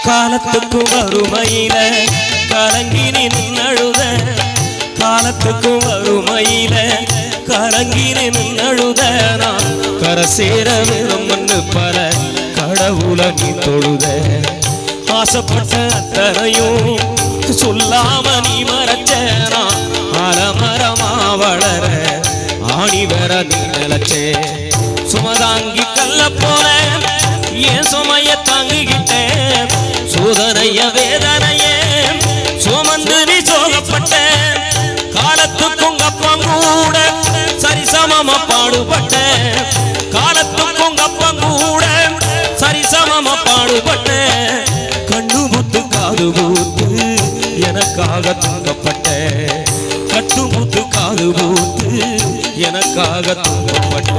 காலத்துக்கு வறுமையில கலங்கி நின்னழுத காலத்துக்கு வறுமையில கலங்கி நின்னழுத நான் கரை சேர விரும்பு பல கடவுள நீ தொழுத ஆசைப்பட்ட அத்தனையும் சொல்லாம நீ மறைச்சேனா ஆலமரமா வளர ஆணி வர நீ நிலச்சே சுமதாங்கி கல்ல போல ஏன் சுமைய தாங்கிக்கிட்டேன் சோதனைய வேதனைய சுமந்து நீ சோகப்பட்ட காலத்துக்கும் அப்பம் கூட சரிசமமா பாடுபட்ட காலத்துக்கும் அப்பம் கூட சரிசமமா பாடுபட்ட கண்ணு முத்து காது பூத்து எனக்காக தூங்கப்பட்ட கட்டு முத்து காது பூத்து எனக்காக தூங்கப்பட்ட